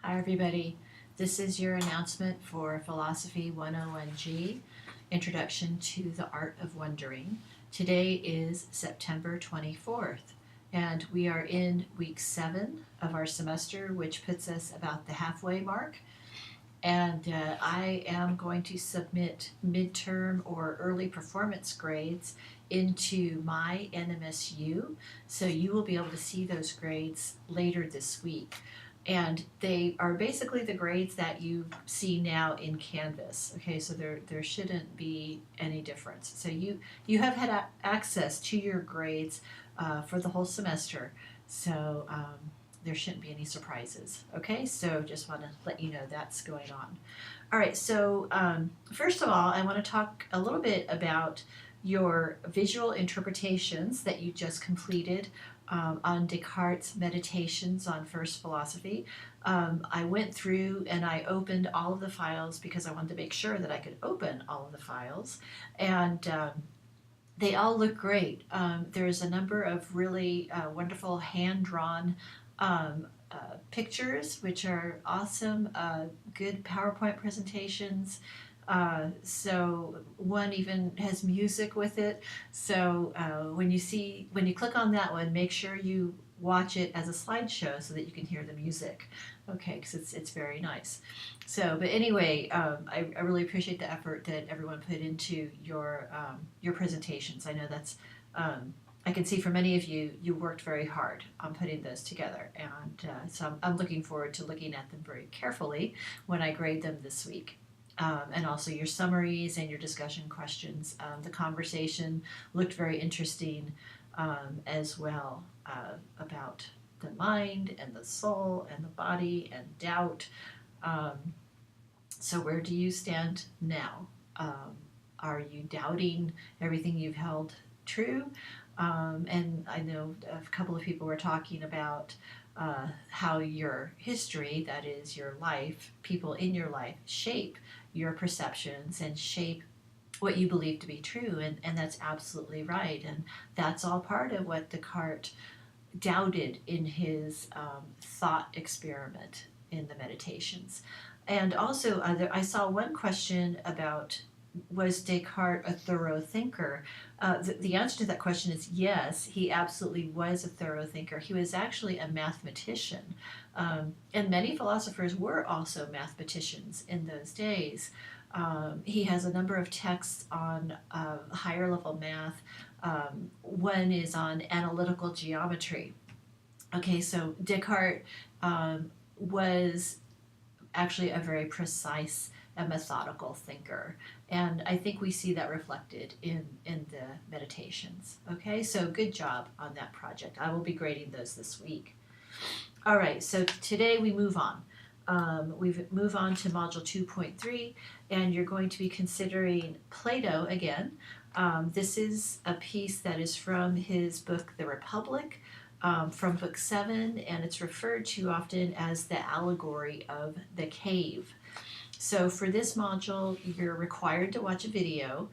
Hi everybody, this is your announcement for Philosophy 101G, Introduction to the Art of Wondering. Today is September 24th, and we are in week 7 of our semester, which puts us about the halfway mark. And I am going to submit midterm or early performance grades into my NMSU, so you will be able to see those grades later this week. And they are basically the grades that you see now in Canvas. Okay, so there shouldn't be any difference. So you have had access to your grades for the whole semester. So there shouldn't be any surprises. Okay, so just want to let you know that's going on. All right, so first of all, I want to talk a little bit about your visual interpretations that you just completed on Descartes' Meditations on First Philosophy. I went through and I opened all of the files because I wanted to make sure that I could open all of the files, and they all look great. There's a number of really wonderful hand-drawn pictures, which are awesome, good PowerPoint presentations. So one even has music with it. So when you click on that one, make sure you watch it as a slideshow so that you can hear the music. Okay, because it's very nice. So, but anyway, I really appreciate the effort that everyone put into your presentations. I know that's I can see for many of you, you worked very hard on putting those together, and so I'm looking forward to looking at them very carefully when I grade them this week. And also your summaries and your discussion questions. The conversation looked very interesting as well about the mind and the soul and the body and doubt. So where do you stand now? Are you doubting everything you've held true? And I know a couple of people were talking about how your history, that is your life, people in your life, shape your perceptions and shape what you believe to be true. And that's absolutely right. And that's all part of what Descartes doubted in his thought experiment in the Meditations. And also, I saw one question about, was Descartes a thorough thinker? The answer to that question is yes, he absolutely was a thorough thinker. He was actually a mathematician. And many philosophers were also mathematicians in those days. He has a number of texts on higher level math. One is on analytical geometry. Okay, so Descartes was actually a very precise and methodical thinker. And I think we see that reflected in the Meditations. Okay, so good job on that project. I will be grading those this week. All right, so today we move on. We move on to Module 2.3, and you're going to be considering Plato again. This is a piece that is from his book, The Republic, from book 7, and it's referred to often as the allegory of the cave. So for this module, you're required to watch a video,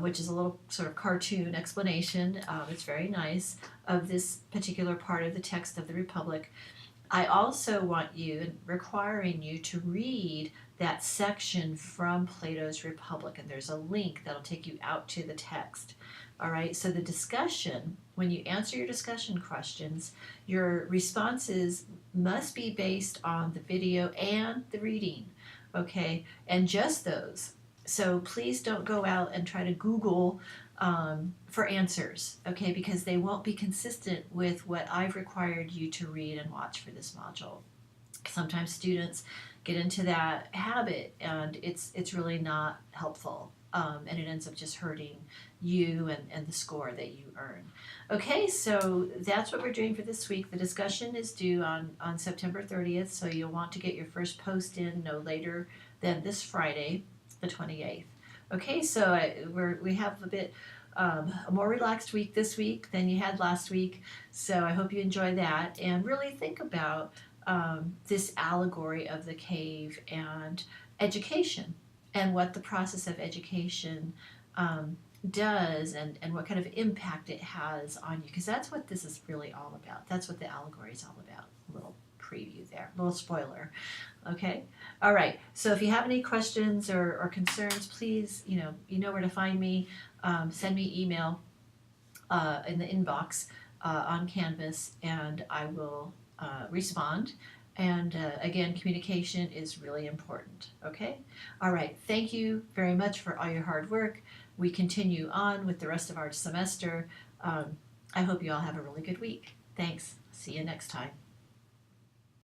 which is a little sort of cartoon explanation. It's very nice of this particular part of the text of the Republic. I also want you, requiring you to read that section from Plato's Republic, and there's a link that'll take you out to the text. All right, so the discussion, when you answer your discussion questions, your responses must be based on the video and the reading, okay, and just those. So please don't go out and try to Google for answers, okay, because they won't be consistent with what I've required you to read and watch for this module. Sometimes students get into that habit, and it's really not helpful, and it ends up just hurting you and the score that you earn. Okay, so that's what we're doing for this week. The discussion is due on September 30th, so you'll want to get your first post in no later than this Friday, the 28th. Okay, so we have a bit a more relaxed week this week than you had last week, so I hope you enjoy that and really think about this allegory of the cave and education and what the process of education does and what kind of impact it has on you, because that's what this is really all about. That's what the allegory is all about. A little preview there. little spoiler. Okay. All right. So if you have any questions or concerns, please, you know where to find me. Send me email in the inbox on Canvas, and I will respond. And again, communication is really important. Okay? All right. Thank you very much for all your hard work. We continue on with the rest of our semester. I hope you all have a really good week. Thanks. See you next time.